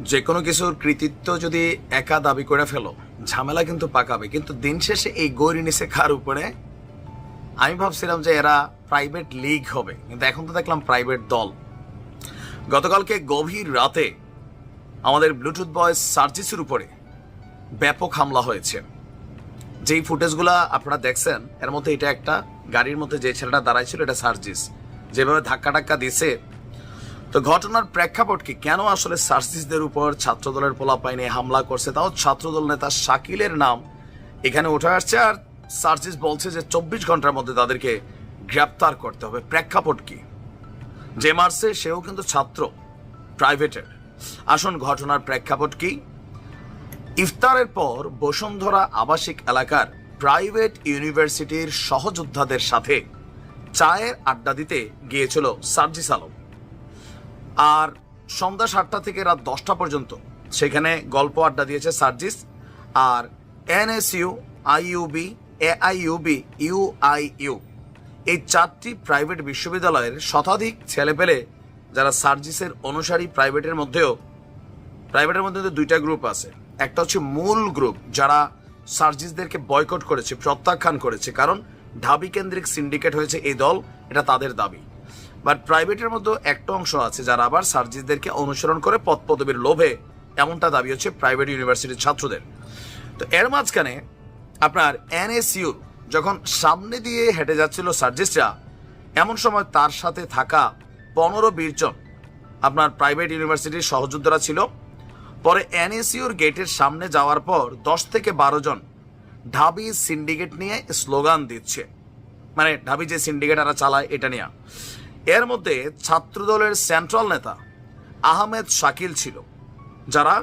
যে কোনো কিছুর কৃতিত্ব যদি একা দাবি করে ফেলো, ঝামেলা কিন্তু পাকাবে। কিন্তু দিন শেষে এই গৌরী নিচে কার উপরে? আমি ভাবছিলাম যে এরা প্রাইভেট লিগ হবে, কিন্তু এখন তো দেখলাম প্রাইভেট দল। গতকালকে গভীর রাতে আমাদের ব্লুটুথ বয় সার্জিসের উপরে ব্যাপক হামলা হয়েছে। যেই ফুটেজগুলা আপনারা দেখছেন, এর মধ্যে এটা একটা গাড়ির মধ্যে যে ছেলেটা দাঁড়ায় ছিল, এটা সার্জিস, যেভাবে ধাক্কা টাক্কা দিছে। তো ঘটনার প্রেক্ষাপট কি, কেন আসলে সার্জিসদের উপর ছাত্রদলের পোলাপাইনে হামলা করছে, তাও ছাত্রদল নেতা শাকিলের নাম এখানে উঠে আসছে। আর সার্জিস বলছে যে 24 ঘন্টার মধ্যে তাদেরকে গ্রেপ্তার করতে হবে। প্রেক্ষাপট কি? যে মারছে সেও কিন্তু ছাত্র, প্রাইভেটের। আসুন ঘটনার প্রেক্ষাপট কি। ইফতারের পর বসুন্ধরা আবাসিক এলাকার প্রাইভেট ইউনিভার্সিটির সহযোদ্ধাদের সাথে চায়ের আড্ডা দিতে গিয়েছিল সার্জিস আলম। আর সন্ধ্যা 7টা থেকে রাত 10টা পর্যন্ত সেখানে গল্প আড্ডা দিয়েছে সার্জিস। আর এনএসইউ, আইইউবি, এআইইউবি, ইউআইইউ, এই 4টি প্রাইভেট বিশ্ববিদ্যালয়ের শতাধিক ছেলেপেলে যারা সার্জিসের অনুসারী। প্রাইভেটের মধ্যে 2টা গ্রুপ আছে। একটা হচ্ছে মূল গ্রুপ, যারা সার্জিসদেরকে বয়কট করেছে, প্রত্যাখ্যান করেছে, কারণ ঢাবি কেন্দ্রিক সিন্ডিকেট হয়েছে এই দল, এটা তাদের দাবি। বাট প্রাইভেটের মধ্যে একটা অংশ আছে যারা আবার সার্জিসদেরকে অনুসরণ করে পদ পদবীর লোভে, এমনটা দাবি হচ্ছে প্রাইভেট ইউনিভার্সিটির ছাত্রদের। তো এর মাঝখানে আপনার এনএসইউ যখন সামনে দিয়ে হেঁটে যাচ্ছিল সার্জিসরা, এমন সময় তার সাথে থাকা 15-20 জন আপনার প্রাইভেট ইউনিভার্সিটির সহযোদ্ধারা ছিল। পরে এনএসইউর গেটের সামনে যাওয়ার পর 10 থেকে 12 জন ঢাবি সিন্ডিকেট নিয়ে স্লোগান দিচ্ছে, মানে ঢাবি যে সিন্ডিকেট এরা চালায় এটা নিয়ে। এর মধ্যে ছাত্রদলের সেন্ট্রাল নেতা আহমেদ শাকিল ছিল, যারা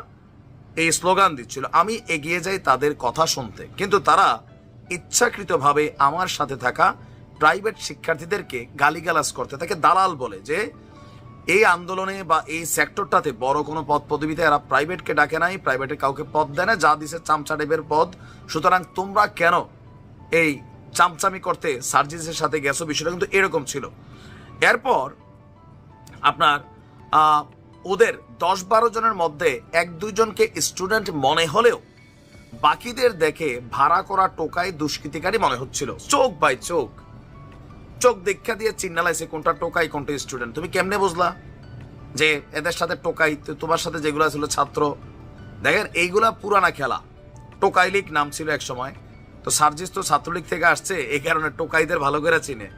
এই স্লোগান দিচ্ছিল। আমি এগিয়ে যাই তাদের কথা শুনতে, কিন্তু তারা ইচ্ছাকৃতভাবে আমার সাথে থাকা প্রাইভেট শিক্ষার্থীদেরকে গালিগালাজ করতে থাকে, দালাল বলে, যে এই আন্দোলনে বা এই সেক্টরটাতে বড় কোনো পদ পদবিতে এরা প্রাইভেটকে ডাকে নাই, প্রাইভেটে কাউকে পদ দেয় না, যা দিছে চামচা টাইপের পদ। সুতরাং তোমরা কেন এই চামচামি করতে সার্জিসের সাথে গেছো, বিষয়টা কিন্তু এরকম ছিল। এরপর আপনার ওদের 10-12 জনের মধ্যে 1-2 জনকে স্টুডেন্ট মনে হলেও বাকিদের দেখে ভাড়া করা টোকাই দুষ্কৃতিকারী মনে হচ্ছিল। চোখ বাই চোখ, চোখ দেখা দিয়ে চিন্নালাইছে কোনটা টোকাই কোনটা স্টুডেন্ট। তুমি কেমনে বুঝলা যে এদের সাথে টোকাই, তোমার সাথে যেগুলো ছিল ছাত্র? দেখেন, এইগুলা পুরানা খেলা। টোকাই লীগ নাম ছিল এক সময়। তো সার্জিস তো ছাত্রলীগ থেকে আসছে, এই কারণে টোকাইদের ভালো করে চিনে।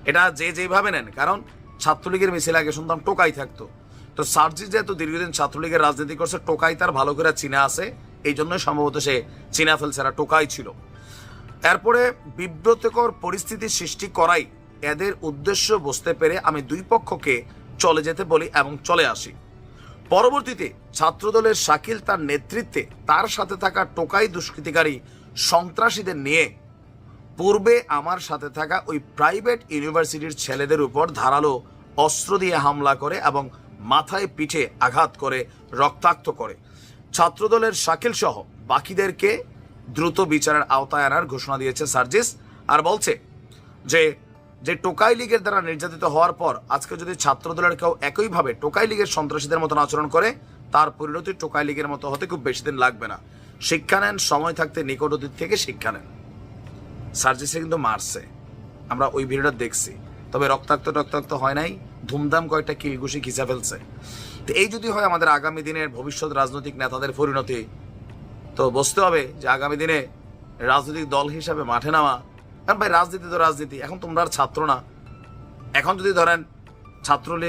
এটা যে যেভাবে নেন, কারণ ছাত্রলীগের মিছিল আগে শুনতাম টোকাই থাকতো। তো সার্জিস যেহেতু দীর্ঘদিন ছাত্রলীগের রাজনীতি করছে, টোকাই তার ভালো করে চিনা আছে, এই জন্যই সম্ভবত সে চিনা ফেলছে এরা টোকাই ছিল। এরপরে বিব্রতকর পরিস্থিতি সৃষ্টি করাই এদের উদ্দেশ্য বুঝতে পেরে আমি 2 পক্ষকে চলে যেতে বলি এবং চলে আসি। পরবর্তীতে ছাত্রদলের শাকিল তার নেতৃত্বে তার সাথে থাকা টোকাই দুষ্কৃতিকারী সন্ত্রাসীদের নিয়ে পূর্বে আমার সাথে থাকা ওই প্রাইভেট ইউনিভার্সিটির ছেলেদের উপর ধারালো অস্ত্র দিয়ে হামলা করে এবং মাথায় পিঠে আঘাত করে রক্তাক্ত করে। ছাত্রদলের শাকিল সহ বাকিদেরকে দ্রুত বিচারের আওতায় আনার ঘোষণা দিয়েছে সার্জিস। আর বলছে যে টোকাই লীগের দ্বারা নির্যাতিত হওয়ার পর আজকে যদি ছাত্রদলের কেউ একইভাবে টোকাই লীগের সন্ত্রাসীদের মতন আচরণ করে, তার পরিণতি টোকাই লীগের মতো হতে খুব বেশি দিন লাগবে না। শিক্ষা নেন, সময় থাকতে নিকট অতীত থেকে শিক্ষা নেন। সার্জিসে কিন্তু মারছে, আমরা ওই ভিডিওটা দেখছি, তবে রক্তাক্ত হয় নাই, ধুমধাম কয়েকটা কিলঘুষি খিচা ফেলছে। তো এই যদি হয় আমাদের আগামী দিনের ভবিষ্যৎ রাজনৈতিক নেতাদের পরিণতি, তো বুঝতে হবে যে আগামী দিনে রাজনৈতিক দল হিসাবে মাঠে নামা। কারণ ভাই, রাজনীতি তো রাজনীতি। এখন তোমরা আর ছাত্র না। এখন যদি ধরেন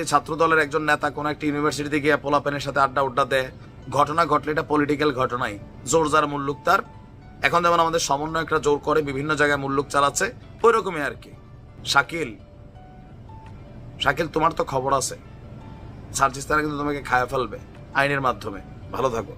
ছাত্র দলের একজন নেতা কোনো একটা ইউনিভার্সিটিতে গিয়ে পোলাপেনের সাথে আড্ডা দেয়, ঘটনা ঘটলে এটা পলিটিক্যাল ঘটনাই, জোর যার মুল্লুক তার। এখন যেমন আমাদের সমন্বয়করা জোর করে বিভিন্ন জায়গায় মুল্লুক চালাচ্ছে, ওই রকমই আর কি। শাকিল, তোমার তো খবর আছে, সার্জিস তারা কিন্তু তোমাকে খায়া ফেলবে আইনের মাধ্যমে। ভালো থাকো।